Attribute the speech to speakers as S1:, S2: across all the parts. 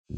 S1: Hello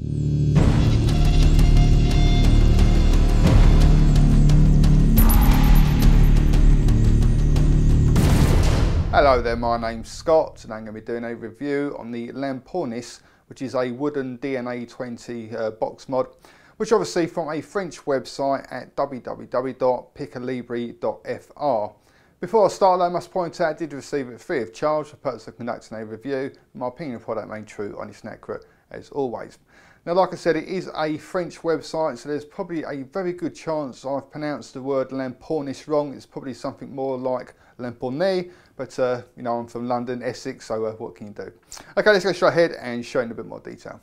S1: there, my name's Scott and I'm going to be doing a review on the Lampornis, which is a wooden DNA20 box mod, which obviously from a French website at www.Picolibri.Fr. Before I start, I must point out I did receive it free of charge for the purpose of conducting a review. My opinion of the product remains true, honest and accurate as always. Now, like I said, it is a French website, so there's probably a very good chance I've pronounced the word Lampornis wrong. It's probably something more like Lampornis, but you know, I'm from London, Essex, so what can you do? Okay, let's go straight ahead and show you in a bit more detail.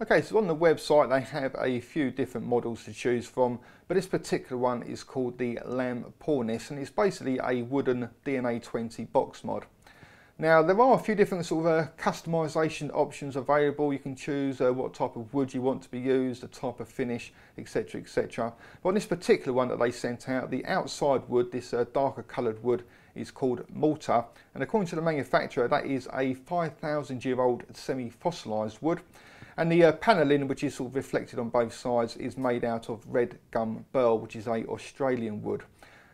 S1: Okay, so on the website they have a few different models to choose from, but this particular one is called the Lampornis, and it's basically a wooden DNA20 box mod. Now, there are a few different sort of customization options available. You can choose what type of wood you want to be used, the type of finish, etc, etc. But on this particular one that they sent out, the outside wood, this darker coloured wood, is called mortar, and according to the manufacturer that is a 5,000-year-old semi-fossilised wood, and the panelling, which is sort of reflected on both sides, is made out of red gum burl, which is a Australian wood.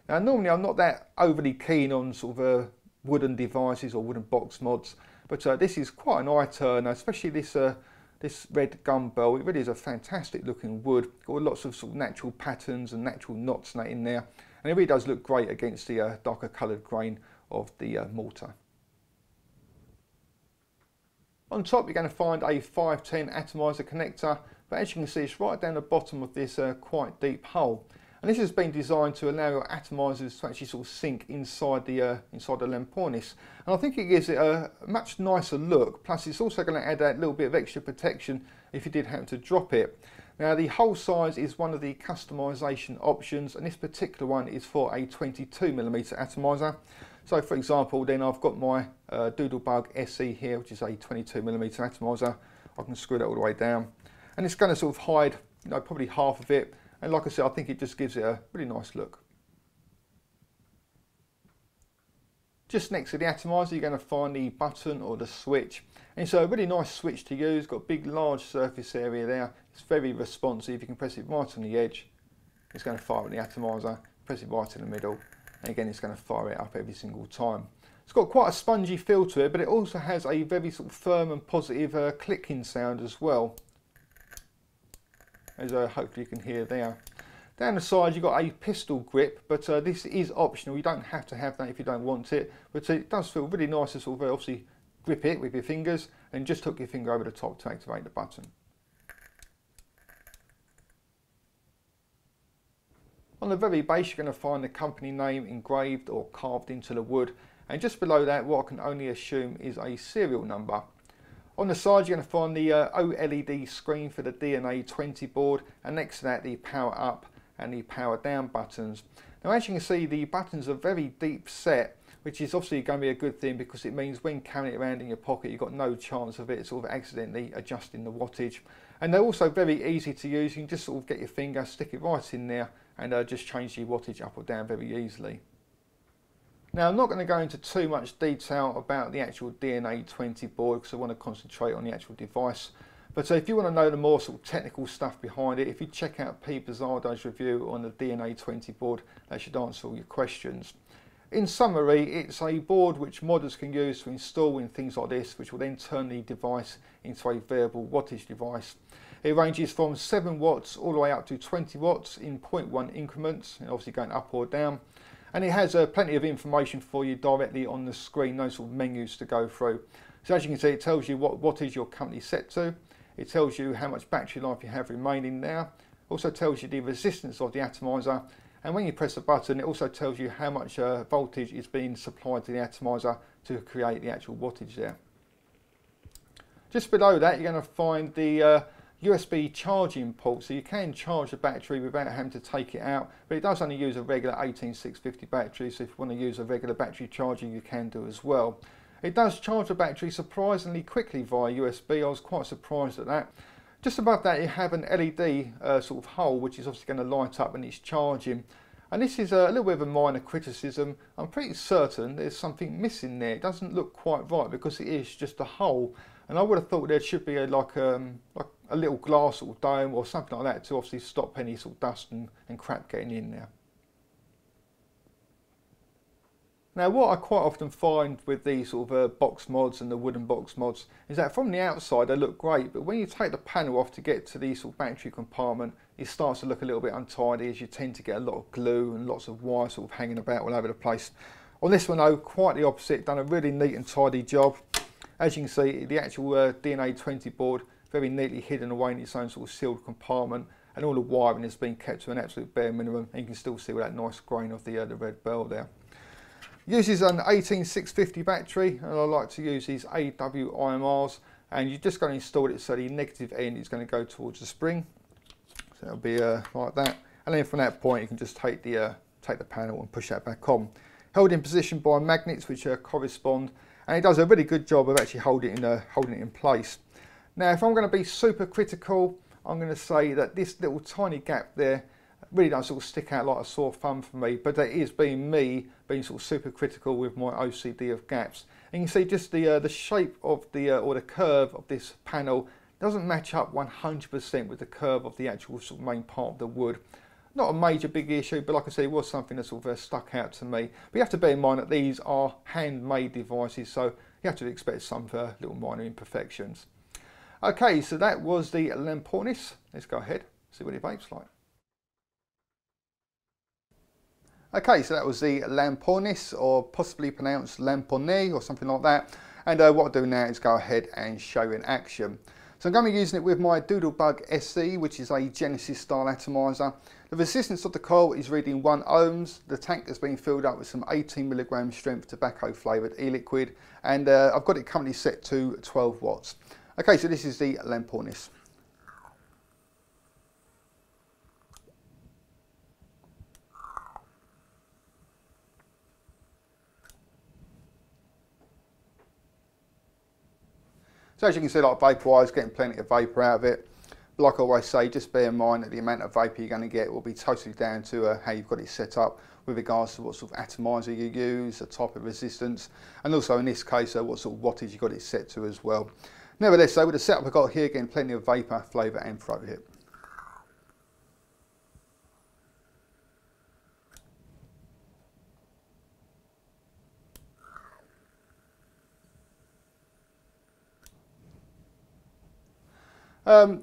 S1: Now, normally I'm not that overly keen on sort of wooden devices or wooden box mods, but this is quite an eye turner, especially this this red gum burl. It really is a fantastic looking wood, got lots of sort of natural patterns and natural knots in there, and it really does look great against the darker coloured grain of the mortar. On top you're going to find a 510 atomizer connector, but as you can see it's right down the bottom of this quite deep hole. And this has been designed to allow your atomizers to actually sort of sink inside the Lampornis. And I think it gives it a much nicer look, plus it's also going to add that little bit of extra protection if you did happen to drop it. Now, the hole size is one of the customization options, and this particular one is for a 22mm atomizer. So for example, then I've got my Doodlebug SE here, which is a 22mm atomizer. I can screw that all the way down, and it's going to sort of hide, you know, probably half of it. And like I said, I think it just gives it a really nice look. Just next to the atomizer, you're going to find the button or the switch. And it's a really nice switch to use. Got a big, large surface area there. It's very responsive. You can press it right on the edge. It's going to fire at the atomizer. Press it right in the middle. And again, it's going to fire it up every single time. It's got quite a spongy feel to it, but it also has a very sort of firm and positive clicking sound as well, as hopefully you can hear there. Down the side you've got a pistol grip, but this is optional. You don't have to have that if you don't want it, but it does feel really nice to sort of obviously grip it with your fingers and just hook your finger over the top to activate the button. On the very base you're going to find the company name engraved or carved into the wood, and just below that what I can only assume is a serial number. On the side you're going to find the OLED screen for the DNA20 board, and next to that the power up and the power down buttons. Now, as you can see, the buttons are very deep set, which is obviously going to be a good thing because it means when carrying it around in your pocket you've got no chance of it sort of accidentally adjusting the wattage. And they're also very easy to use. You can just sort of get your finger, stick it right in there, and just change the wattage up or down very easily. Now, I'm not going to go into too much detail about the actual DNA20 board because I want to concentrate on the actual device. But if you want to know the more sort of technical stuff behind it, if you check out P. Pizzardo's review on the DNA20 board, that should answer all your questions. In summary, it's a board which modders can use to install in things like this, which will then turn the device into a variable wattage device. It ranges from 7 watts all the way up to 20 watts in 0.1 increments, and obviously going up or down. And it has plenty of information for you directly on the screen, no sort of menus to go through. So as you can see, it tells you what wattage your company set to. It tells you how much battery life you have remaining now. Also tells you the resistance of the atomizer. And when you press the button, it also tells you how much voltage is being supplied to the atomizer to create the actual wattage there. Just below that, you're going to find the USB charging port, so you can charge the battery without having to take it out, but it does only use a regular 18650 battery, so if you want to use a regular battery charger you can do as well. It does charge the battery surprisingly quickly via USB. I was quite surprised at that. Just above that you have an LED sort of hole which is obviously going to light up when it's charging, And this is a little bit of a minor criticism. I'm pretty certain there's something missing there. It doesn't look quite right because it is just a hole. And I would have thought there should be like a little glass sort of dome or something like that to obviously stop any sort of dust and crap getting in there. Now what I quite often find with these sort of box mods and the wooden box mods is that from the outside they look great, but when you take the panel off to get to the sort of battery compartment, it starts to look a little bit untidy, as you tend to get a lot of glue and lots of wire sort of hanging about all over the place. On this one though, quite the opposite, done a really neat and tidy job. As you can see, the actual DNA20 board very neatly hidden away in its own sort of sealed compartment, and all the wiring has been kept to an absolute bare minimum, and you can still see all that nice grain of the red bell there. Uses an 18650 battery, and I like to use these AWIMRs, and you're just going to install it so the negative end is going to go towards the spring. So it'll be like that, and then from that point you can just take the panel and push that back on. Held in position by magnets which correspond, and it does a really good job of actually holding it in place. Now if I'm going to be super critical, I'm going to say that this little tiny gap there really doesn't sort of stick out like a sore thumb for me, but that is me being sort of super critical with my OCD of gaps. And you can see just the shape of or the curve of this panel doesn't match up 100% with the curve of the actual sort of main part of the wood. Not a major big issue, but like I said, it was something that sort of stuck out to me. But you have to bear in mind that these are handmade devices, so you have to expect some little minor imperfections. Okay, so that was the Lampornis. Let's go ahead, see what it vapes like. Okay, so that was the Lampornis, or possibly pronounced Lampornis or something like that. And what I'll do now is go ahead and show you in action. So I'm going to be using it with my Doodlebug SE, which is a Genesis style atomizer. The resistance of the coil is reading 1 ohms. The tank has been filled up with some 18mg strength tobacco flavoured e-liquid, and I've got it currently set to 12 watts. Okay, so this is the Lampornis. So as you can see, like vaporizer, getting plenty of vapour out of it. But like I always say, just bear in mind that the amount of vapour you're going to get will be totally down to how you've got it set up with regards to what sort of atomizer you use, the type of resistance, and also in this case what sort of wattage you've got it set to as well. Nevertheless, so with the setup I've got here, getting plenty of vapour, flavour and throat hit.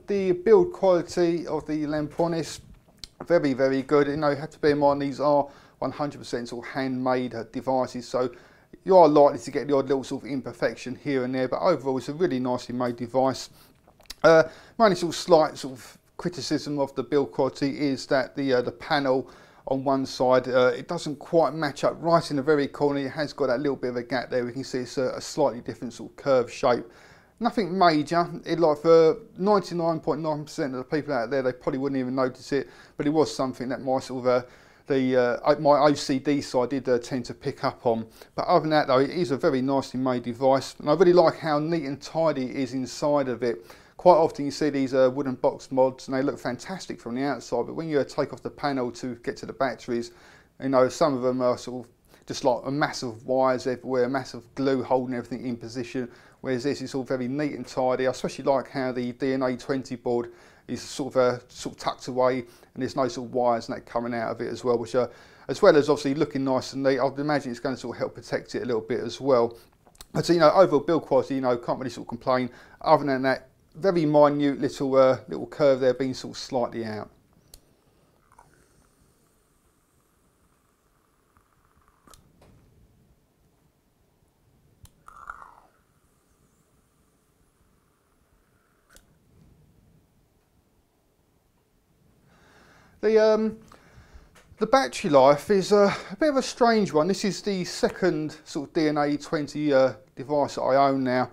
S1: The build quality of the Lampornis, very, very good. You know, you have to bear in mind these are 100% sort of handmade devices, so you are likely to get the odd little sort of imperfection here and there, but overall it's a really nicely made device. My only sort of slight sort of criticism of the build quality is that the panel on one side, it doesn't quite match up right in the very corner. It has got that little bit of a gap there. We can see it's a slightly different sort of curved shape. Nothing major. It, like for 99.9% of the people out there, they probably wouldn't even notice it, but it was something that my sort of my OCD side did tend to pick up on. But other than that though, it is a very nicely made device, and I really like how neat and tidy it is inside of it. Quite often you see these wooden box mods and they look fantastic from the outside, but when you take off the panel to get to the batteries, you know, some of them are sort of just like a mass of wires everywhere, a mass of glue holding everything in position, whereas this is all very neat and tidy. I especially like how the DNA20 board is sort of tucked away, and there's no sort of wires and that coming out of it as well, which are, as well as obviously looking nice and neat, I'd imagine it's going to sort of help protect it a little bit as well. But you know, overall build quality, you know, can't really sort of complain. Other than that, very minute little curve there being sort of slightly out. The battery life is a bit of a strange one. This is the second sort of DNA20 device that I own now,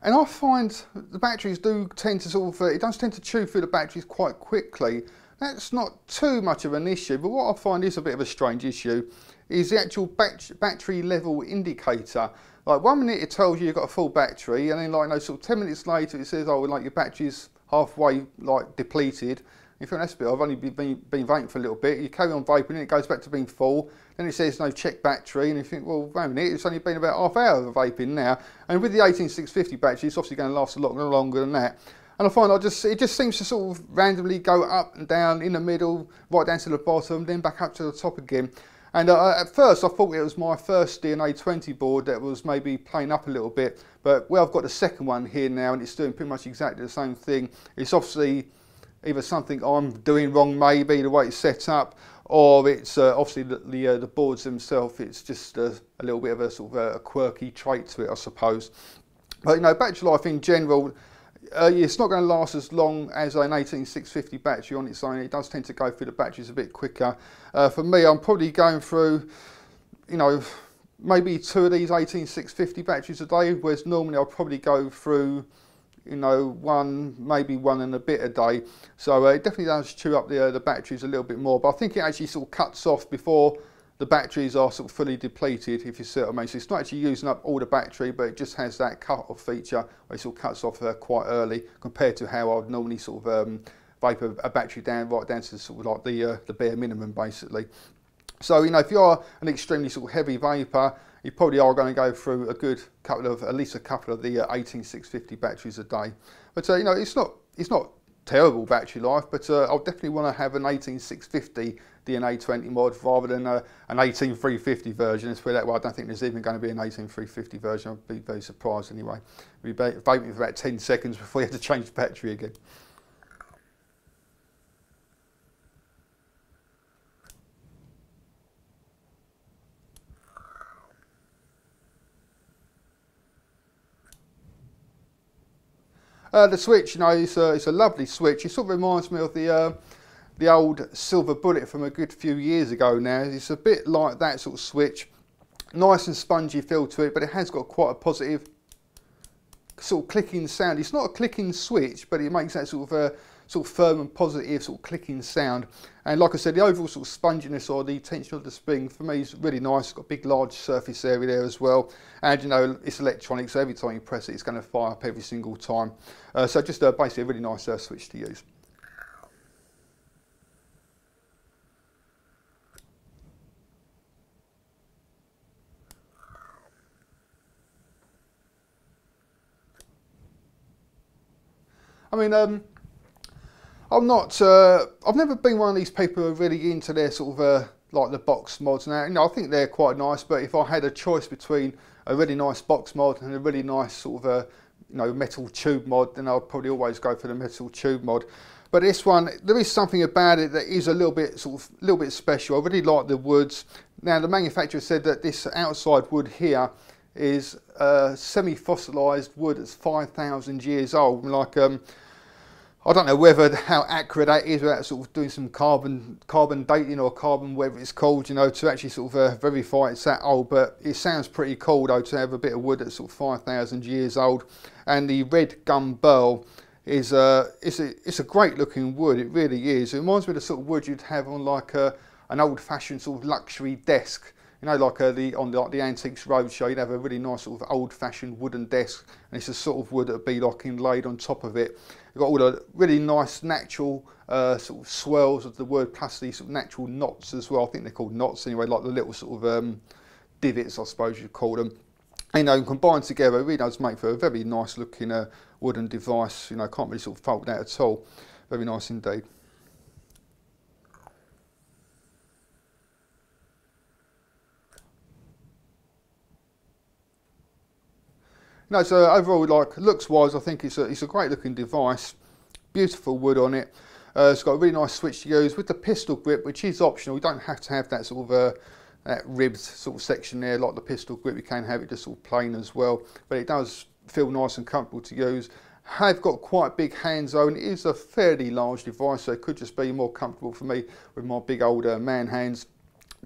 S1: and I find the batteries do tend to sort of, it does tend to chew through the batteries quite quickly. That's not too much of an issue, but what I find is a bit of a strange issue is the actual battery level indicator. Like 1 minute it tells you you've got a full battery, and then like, you know, sort of 10 minutes later it says, oh, like your battery's halfway like depleted. You think that's a bit, I've only been vaping for a little bit. You carry on vaping and it goes back to being full. Then it says no check battery, and you think, well, wait a minute, it's only been about half hour of vaping now. And with the 18650 battery, it's obviously going to last a lot longer than that. And I find it just seems to sort of randomly go up and down, in the middle, right down to the bottom, then back up to the top again. And at first I thought it was my first DNA20 board that was maybe playing up a little bit, but where I've got the second one here now and it's doing pretty much exactly the same thing, it's obviously either something I'm doing wrong, maybe the way it's set up, or it's obviously the boards themselves, it's just a little bit of a sort of a quirky trait to it, I suppose. But you know, battery life in general, it's not going to last as long as an 18650 battery on its own. It does tend to go through the batteries a bit quicker. For me, I'm probably going through, you know, maybe 2 of these 18650 batteries a day, whereas normally I'll probably go through, you know, maybe one and a bit a day. So it definitely does chew up the batteries a little bit more, but I think it actually sort of cuts off before the batteries are sort of fully depleted, if you see what I mean. So it's not actually using up all the battery, but it just has that cut-off feature where it sort of cuts off quite early compared to how I would normally sort of vape a battery down right down to sort of like the bare minimum, basically. So, you know, if you're an extremely sort of heavy vapor, you probably are going to go through a good couple of, at least a couple of the 18650 batteries a day. But you know, it's not terrible battery life, but I'll definitely want to have an 18650 DNA20 mod rather than an 18350 version. Let's put it that way. I don't think there's even going to be an 18350 version. I'd be very surprised anyway. We'd be vaping for about 10 seconds before you have to change the battery again. The switch, you know, it's a lovely switch. It sort of reminds me of the old Silver Bullet from a good few years ago now. It's a bit like that sort of switch. Nice and spongy feel to it, but it has got quite a positive sort of clicking sound. It's not a clicking switch, but it makes that sort of firm and positive sort of clicking sound. And like I said, the overall sort of sponginess or the tension of the spring for me is really nice. It's got a big large surface area there as well, and you know, it's electronic, so every time you press it, it's going to fire up every single time. So just basically a really nice switch to use. I mean, I've never been one of these people who are really into their sort of like the box mods now. You know, I think they're quite nice, but if I had a choice between a really nice box mod and a really nice sort of you know, metal tube mod, then I'd probably always go for the metal tube mod. But this one, there is something about it that is a little bit special. I really like the woods. Now, the manufacturer said that this outside wood here is semi-fossilised wood that's 5,000 years old. Like, I don't know how accurate that is without sort of doing some carbon dating or carbon whatever it's called, you know, to actually sort of verify it's that old. But it sounds pretty cool though to have a bit of wood that's sort of 5,000 years old. And the red gum burl is it's a great looking wood. It really is. It reminds me of the sort of wood you'd have on like an old-fashioned sort of luxury desk. You know, like on the Antiques Roadshow, you'd have a really nice sort of old-fashioned wooden desk, and it's a sort of wood that would be like inlaid on top of it. You've got all the really nice natural sort of swirls of the wood, plus these sort of natural knots as well. I think they're called knots anyway, like the little sort of divots, I suppose you'd call them. And, you know, combined together, it really does make for a very nice looking wooden device. You know, can't really sort of fault that at all. Very nice indeed. No, so overall, like looks-wise, I think it's a great looking device. Beautiful wood on it. It's got a really nice switch to use with the pistol grip, which is optional. You don't have to have that sort of that ribbed sort of section there, like the pistol grip. You can have it just sort of plain as well, but it does feel nice and comfortable to use. Have got quite big hands though, and it is a fairly large device, so it could just be more comfortable for me with my big old man hands.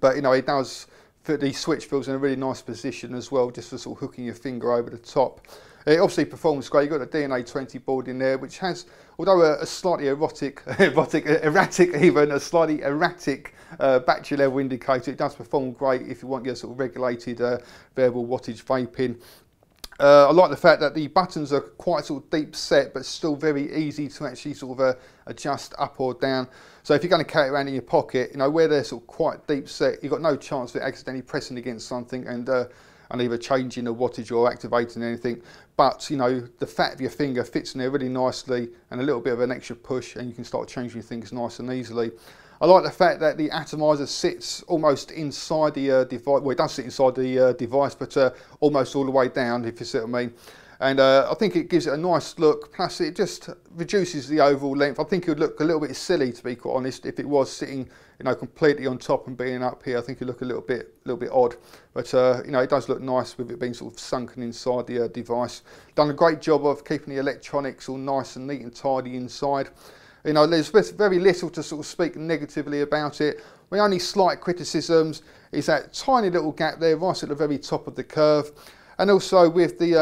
S1: But you know, it does. The switch feels in a really nice position as well, just for sort of hooking your finger over the top. It obviously performs great. You've got the DNA20 board in there, which has, although a slightly erratic battery level indicator, it does perform great if you want your sort of regulated variable wattage vaping. I like the fact that the buttons are quite sort of deep set, but still very easy to actually sort of adjust up or down. So if you're going to carry it around in your pocket, you know, where they're sort of quite deep set, you've got no chance of it accidentally pressing against something and either changing the wattage or activating anything. But you know, the fat of your finger fits in there really nicely, and a little bit of an extra push, and you can start changing things nice and easily. I like the fact that the atomizer sits almost inside the device. Well, it does sit inside the device, but almost all the way down, if you see what I mean. And I think it gives it a nice look, plus it just reduces the overall length. I think it would look a little bit silly, to be quite honest, if it was sitting, you know, completely on top and being up here. I think it would look a little bit odd. But you know, it does look nice with it being sort of sunken inside the device. Done a great job of keeping the electronics all nice and neat and tidy inside. You know, there's very little to sort of speak negatively about it. My only slight criticisms is that tiny little gap there, right at the very top of the curve. And also with the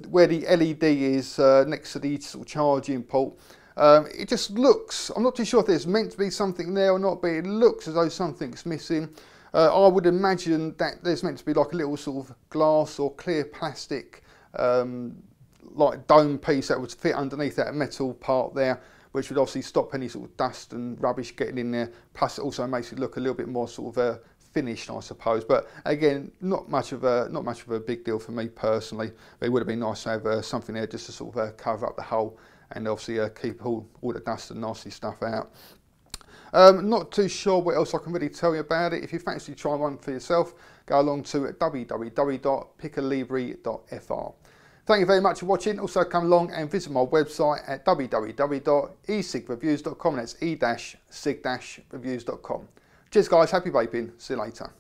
S1: where the LED is next to the sort of charging port, it just looks, I'm not too sure if there's meant to be something there or not, but it looks as though something's missing. I would imagine that there's meant to be like a little sort of glass or clear plastic like dome piece that would fit underneath that metal part there, which would obviously stop any sort of dust and rubbish getting in there. Plus it also makes it look a little bit more sort of finished, I suppose. But again, not much of a big deal for me personally. But it would have been nice to have something there just to sort of cover up the hole and obviously keep all the dust and nasty stuff out. Not too sure what else I can really tell you about it. If you fancy trying one for yourself, go along to www.Picolibri.Fr. Thank you very much for watching. Also come along and visit my website at www.e-cig.reviews.com. That's e-cig-reviews.com. Cheers guys, happy vaping. See you later.